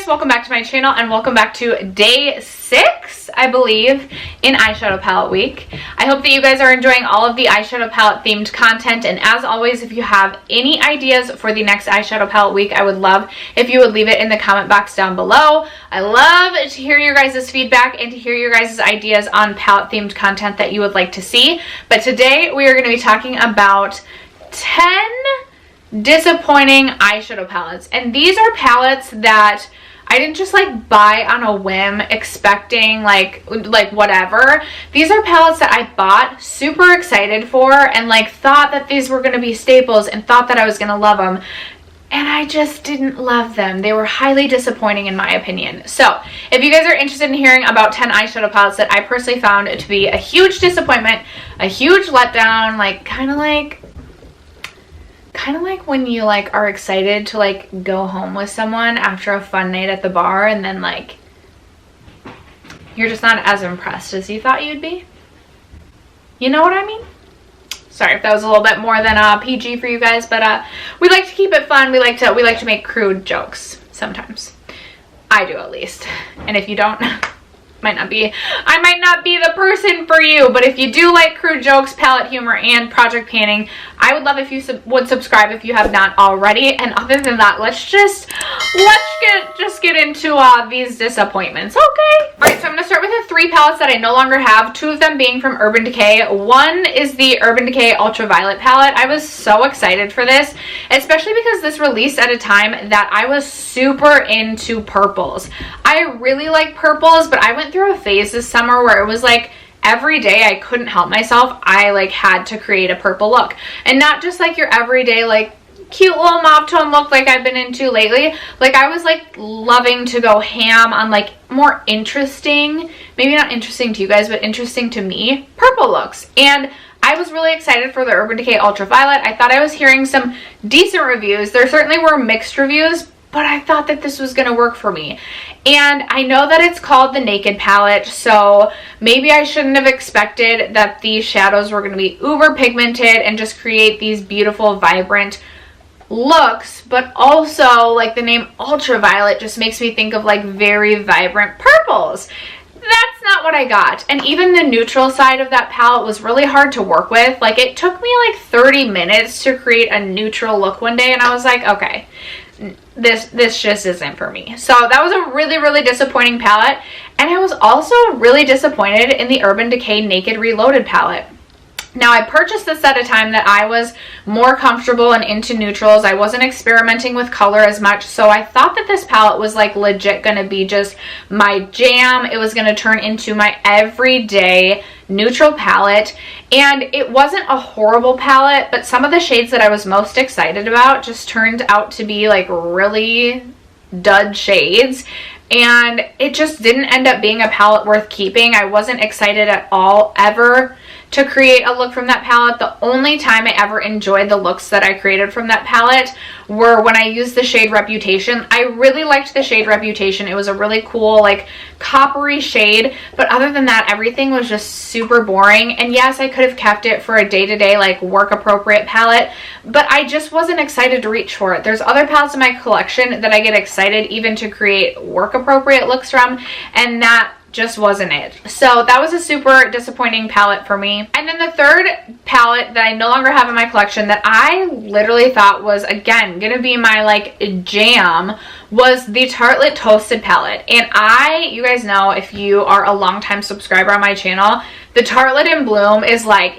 welcome back to my channel and welcome back to day 6, I believe, in eyeshadow palette week. I hope that you guys are enjoying all of the eyeshadow palette themed content, and as always, if you have any ideas for the next eyeshadow palette week, I would love if you would leave it in the comment box down below. I love to hear your guys' feedback and to hear your guys' ideas on palette themed content that you would like to see. But today we are going to be talking about 10 disappointing eyeshadow palettes, and these are palettes that I didn't just like buy on a whim expecting like whatever. These are palettes that I bought super excited for and like thought that these were going to be staples and thought that I was going to love them, and I just didn't love them. They were highly disappointing in my opinion. So if you guys are interested in hearing about 10 eyeshadow palettes that I personally found to be a huge disappointment, a huge letdown, like kind of like when you like are excited to like go home with someone after a fun night at the bar and then like you're just not as impressed as you thought you'd be. You know what I mean? Sorry if that was a little bit more than PG for you guys, but we like to keep it fun. We like to make crude jokes sometimes. I do, at least. And if you don't, I might not be the person for you, but if you do like crude jokes, palette humor, and project panning, I would love if you would subscribe if you have not already. And other than that, let's just get into these disappointments, okay? All right, so I'm gonna start with the 3 palettes that I no longer have. 2 of them being from Urban Decay. One is the Urban Decay Ultraviolet palette. I was so excited for this, especially because this released at a time that I was super into purples. I really like purples, but I went through a phase this summer where it was like every day I couldn't help myself. I like had to create a purple look, and not just like your everyday like cute little mauve tone look like I've been into lately. Like I was like loving to go ham on like more interesting, maybe not interesting to you guys, but interesting to me, purple looks. And I was really excited for the Urban Decay Ultraviolet. I thought I was hearing some decent reviews. There certainly were mixed reviews, but I thought that this was going to work for me. And I know that it's called the Naked palette, so maybe I shouldn't have expected that these shadows were going to be uber pigmented and just create these beautiful, vibrant looks. But also, like, the name Ultraviolet just makes me think of like very vibrant purples. That's not what I got. And even the neutral side of that palette was really hard to work with. Like, it took me like 30 minutes to create a neutral look one day, and I was like, okay, this just isn't for me. So that was a really disappointing palette. And I was also really disappointed in the Urban Decay Naked Reloaded palette. Now, I purchased this at a time that I was more comfortable and into neutrals. I wasn't experimenting with color as much, so I thought that this palette was like legit gonna be just my jam. It was gonna turn into my everyday neutral palette, and it wasn't a horrible palette, but some of the shades that I was most excited about just turned out to be like really dud shades, and it just didn't end up being a palette worth keeping. I wasn't excited at all ever to create a look from that palette. The only time I ever enjoyed the looks that I created from that palette were when I used the shade Reputation. I really liked the shade Reputation. It was a really cool like coppery shade, but other than that, everything was just super boring. And yes, I could have kept it for a day-to-day like work appropriate palette, but I just wasn't excited to reach for it. There's other palettes in my collection that I get excited even to create work appropriate looks from, and that just wasn't it. So that was a super disappointing palette for me. And then the third palette that I no longer have in my collection that I literally thought was, again, gonna be my like jam was the Tartelette Toasted palette. And you guys know, if you are a longtime subscriber on my channel, the Tartelette in Bloom is like,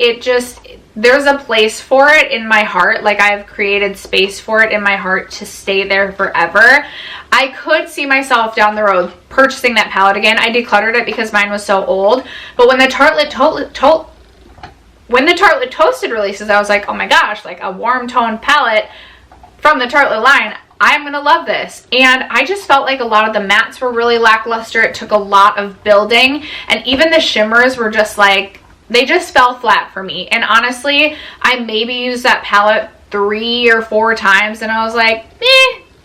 there's a place for it in my heart. Like, I've created space for it in my heart to stay there forever. I could see myself down the road purchasing that palette again. I decluttered it because mine was so old. But when the Tartelette Toasted releases, I was like, oh my gosh, like a warm tone palette from the Tartelette line. I'm gonna love this. And I just felt like a lot of the mattes were really lackluster. It took a lot of building, and even the shimmers were just like, they just fell flat for me. And honestly, I maybe used that palette 3 or 4 times, and I was like,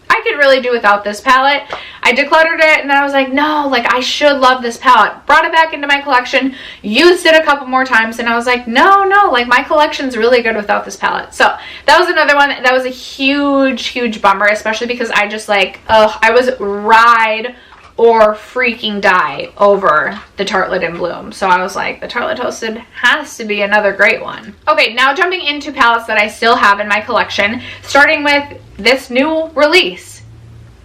I could really do without this palette. I decluttered it and then I was like, no, like I should love this palette. Brought it back into my collection, used it a couple more times, and I was like, no, like my collection's really good without this palette. So that was another one that was a huge bummer, especially because I just like, I was ride or freaking die over the Tartelette in Bloom. So I was like, the Tartelette Toasted has to be another great one. Okay, now jumping into palettes that I still have in my collection, starting with this new release.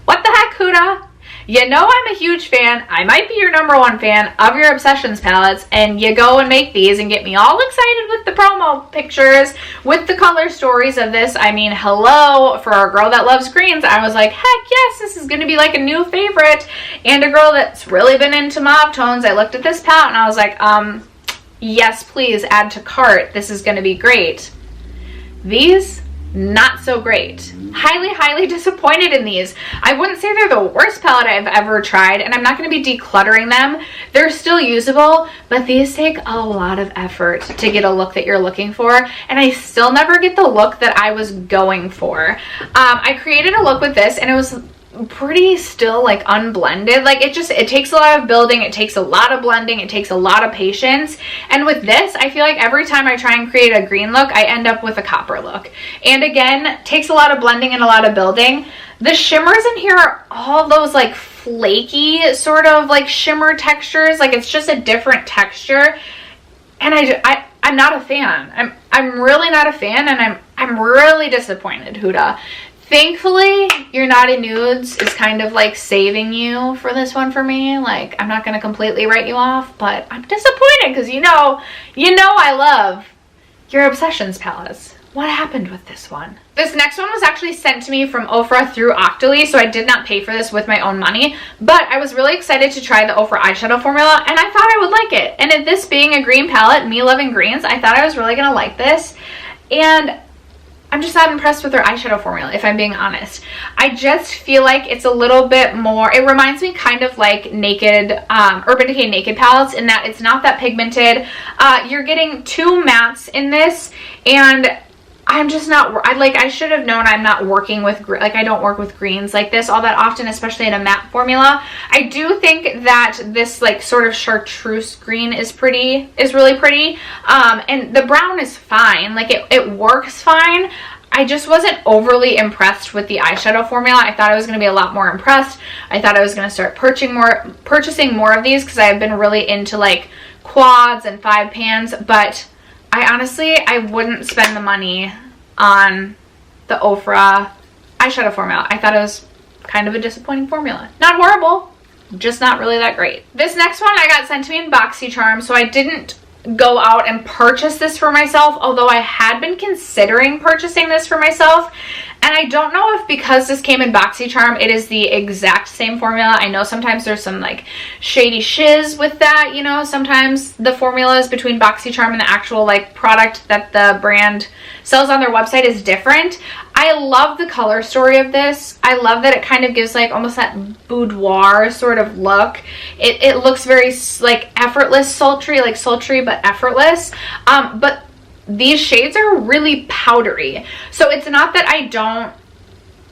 What the heck, Huda? You know I'm a huge fan. I might be your #1 fan of your Obsessions palettes, and you go and make these and get me all excited with the promo pictures, with the color stories of this. I mean, hello, for a girl that loves greens, I was like, heck yes, this is going to be like a new favorite. And a girl that's really been into mauve tones, I looked at this palette and I was like, yes, please add to cart. This is going to be great. These, not so great. Highly disappointed in these. I wouldn't say they're the worst palette I've ever tried, and I'm not going to be decluttering them. They're still usable, but these take a lot of effort to get a look that you're looking for, and I still never get the look that I was going for. I created a look with this, and it was pretty still like unblended. Like it takes a lot of building, it takes a lot of blending, it takes a lot of patience. And with this, I feel like every time I try and create a green look, I end up with a copper look. And again, takes a lot of blending and a lot of building. The shimmers in here are all those like flaky sort of like shimmer textures. Like it's just a different texture. And I'm not a fan. I'm really not a fan, and I'm really disappointed, Huda. Thankfully, your Naughty Nudes is kind of like saving you for this one for me. Like, I'm not going to completely write you off, but I'm disappointed because you know I love your Obsessions palettes. What happened with this one? This next one was actually sent to me from Ofra through Octoly, so I did not pay for this with my own money, but I was really excited to try the Ofra eyeshadow formula, and I thought I would like it. And this being a green palette, me loving greens, I thought I was really going to like this. And I'm just not impressed with their eyeshadow formula, if I'm being honest. I just feel like it's a little bit more, it reminds me kind of like Naked, Urban Decay Naked palettes, in that it's not that pigmented. You're getting 2 mattes in this, and I'm just not, I should have known I'm not working with, like I don't work with greens like this all that often, especially in a matte formula. I do think that this like sort of chartreuse green is really pretty. And the brown is fine, like it works fine. I just wasn't overly impressed with the eyeshadow formula. I thought I was going to be a lot more impressed. I thought I was going to start purchasing more of these because I've been really into like quads and 5 pans, but I wouldn't spend the money on the Ofra eyeshadow formula. I thought it was kind of a disappointing formula. Not horrible, just not really that great. This next one I got sent to me in BoxyCharm, so I didn't go out and purchase this for myself, although I had been considering purchasing this for myself. And I don't know if because this came in BoxyCharm, it is the exact same formula. I know sometimes there's some like shady shiz with that, you know, sometimes the formulas between BoxyCharm and the actual like product that the brand sells on their website is different. I love the color story of this. I love that it kind of gives like almost that boudoir sort of look. It looks very like effortless, sultry, like sultry but effortless. But these shades are really powdery. So it's not that I don't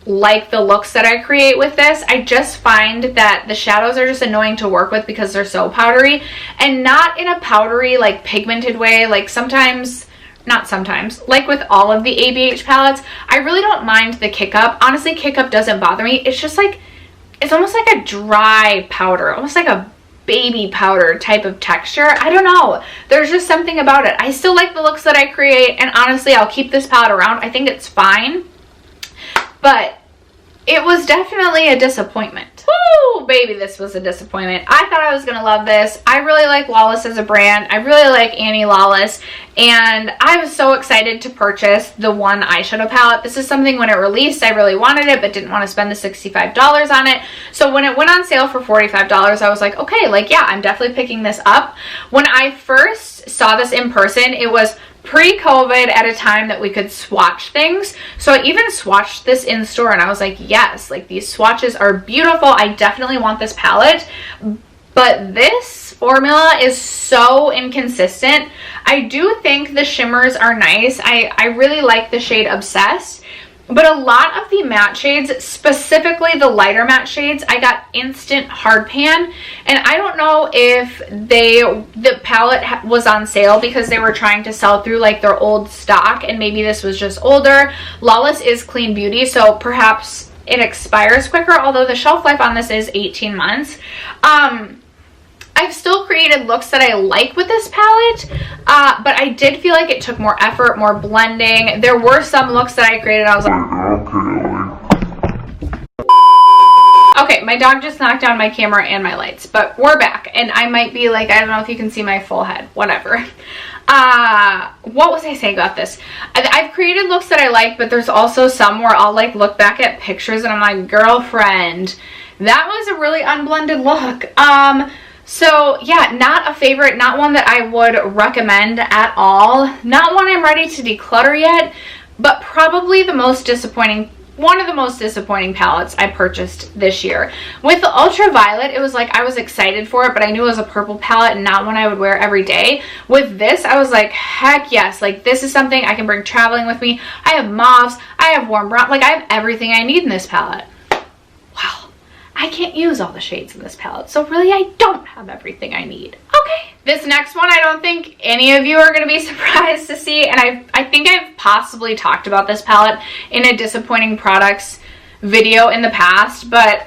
like the looks that I create with this. I just find that the shadows are just annoying to work with because they're so powdery, and not in a powdery like pigmented way. Like like with all of the ABH palettes, I really don't mind the kick up. Honestly, kick up doesn't bother me. It's just like, it's almost like a dry powder, almost like a baby powder type of texture. I don't know. There's just something about it. I still like the looks that I create, and honestly, I'll keep this palette around. I think it's fine, but it was definitely a disappointment. Woo, baby, this was a disappointment. I thought I was gonna love this. I really like Lawless as a brand. I really like Annie Lawless, and I was so excited to purchase the one eyeshadow palette. This is something when it released, I really wanted it, but didn't want to spend the $65 on it. So when it went on sale for $45, I was like, okay, like, yeah, I'm definitely picking this up. When I first saw this in person, it was pre-COVID, at a time that we could swatch things. So I even swatched this in store, and I was like, yes, like these swatches are beautiful. I definitely want this palette, but this formula is so inconsistent. I do think the shimmers are nice. I really like the shade Obsessed. But a lot of the matte shades, specifically the lighter matte shades, I got instant hard pan. And I don't know if the palette was on sale because they were trying to sell through like their old stock, and maybe this was just older. Lawless is clean beauty, so perhaps it expires quicker, although the shelf life on this is 18 months. I've still created looks that I like with this palette, but I did feel like it took more effort, more blending. There were some looks that I created, I was like, okay, my dog just knocked down my camera and my lights, but we're back, and I might be like, I don't know if you can see my full head, whatever. What was I saying about this? I've created looks that I like, but there's also some where I'll like look back at pictures and I'm like, girlfriend, that was a really unblended look. So yeah, not a favorite, not one that I would recommend at all. Not one I'm ready to declutter yet, but probably the most disappointing, one of the most disappointing palettes I purchased this year. With the Ultraviolet, it was like I was excited for it, but I knew it was a purple palette and not one I would wear every day. With this, I was like, heck yes, like this is something I can bring traveling with me. I have mauves, I have warm brown, like I have everything I need in this palette. Wow. I can't use all the shades in this palette, so really I don't have everything I need. Okay, this next one I don't think any of you are going to be surprised to see, and I think I've possibly talked about this palette in a disappointing products video in the past, but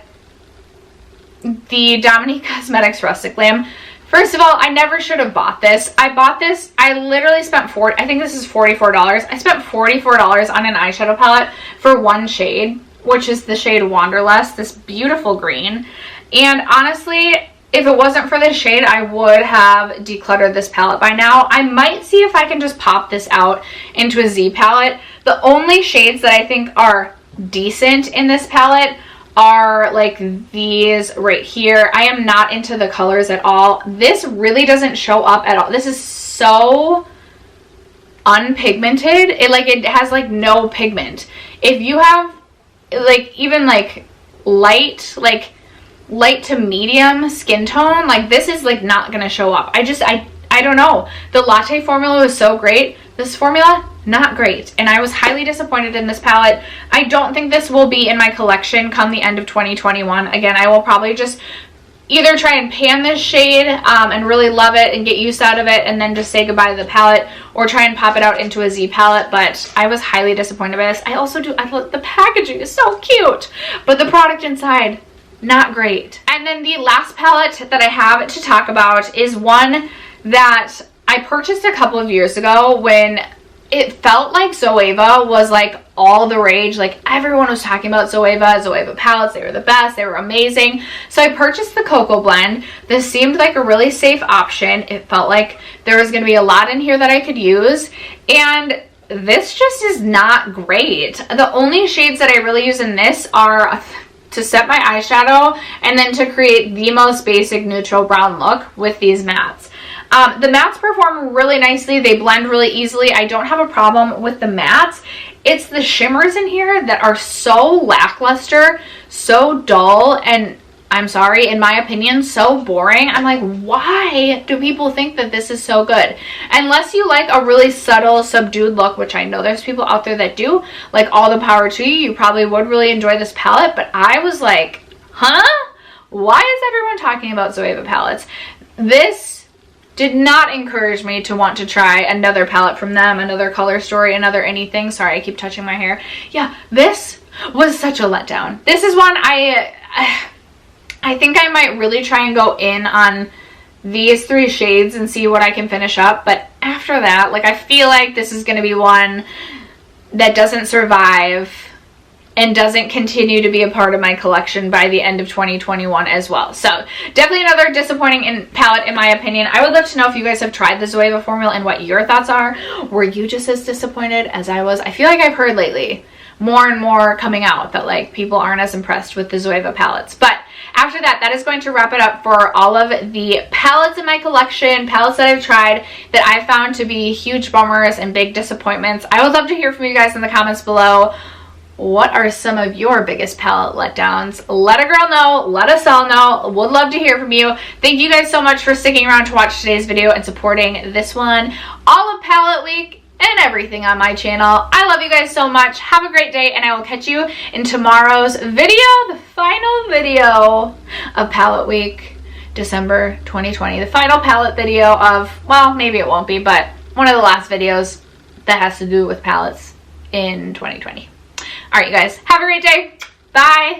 the Dominique Cosmetics Rustic Glam. First of all, I never should have bought this. I bought this, I literally spent I think this is $44. I spent $44 on an eyeshadow palette for one shade, which is the shade Wanderlust, this beautiful green. And honestly, if it wasn't for this shade, I would have decluttered this palette by now. I might see if I can just pop this out into a Z palette. The only shades that I think are decent in this palette are like these right here. I am not into the colors at all. This really doesn't show up at all. This is so unpigmented. It has like no pigment. If you have like even like light to medium skin tone, like this is like not gonna show up. I don't know. The latte formula was so great. This formula, not great. And I was highly disappointed in this palette. I don't think this will be in my collection come the end of 2021. Again, I will probably just either try and pan this shade and really love it and get use out of it and then just say goodbye to the palette, or try and pop it out into a Z palette. But I was highly disappointed by this. I thought the packaging is so cute, but the product inside, not great. And then the last palette that I have to talk about is one that I purchased a couple of years ago when it felt like Zoeva was like all the rage. Like everyone was talking about Zoeva palettes. They were the best. They were amazing. So I purchased the Cocoa Blend. This seemed like a really safe option. It felt like there was going to be a lot in here that I could use. And this just is not great. The only shades that I really use in this are to set my eyeshadow and then to create the most basic neutral brown look with these mattes. The mattes perform really nicely. They blend really easily. I don't have a problem with the mattes. It's the shimmers in here that are so lackluster, so dull, and I'm sorry, in my opinion, so boring. I'm like, why do people think that this is so good? Unless you like a really subtle, subdued look, which I know there's people out there that do, like all the power to you. You probably would really enjoy this palette, but I was like, huh? Why is everyone talking about Zoeva palettes? This did not encourage me to want to try another palette from them, another color story, another anything. Sorry, I keep touching my hair. Yeah, this was such a letdown. This is one I think I might really try and go in on these three shades and see what I can finish up. But after that, like I feel like this is going to be one that doesn't survive and doesn't continue to be a part of my collection by the end of 2021 as well. So definitely another disappointing palette in my opinion. I would love to know if you guys have tried the Zoeva formula and what your thoughts are. Were you just as disappointed as I was? I feel like I've heard lately more and more coming out that like people aren't as impressed with the Zoeva palettes. But after that, that is going to wrap it up for all of the palettes in my collection, palettes that I've tried that I found to be huge bummers and big disappointments. I would love to hear from you guys in the comments below. What are some of your biggest palette letdowns? Let a girl know. Let us all know. Would love to hear from you. Thank you guys so much for sticking around to watch today's video and supporting this one. All of palette week and everything on my channel. I love you guys so much. Have a great day, and I will catch you in tomorrow's video, the final video of Palette Week, December 2020. The final palette video of, well, maybe it won't be, but one of the last videos that has to do with palettes in 2020. All right, you guys, have a great day. Bye.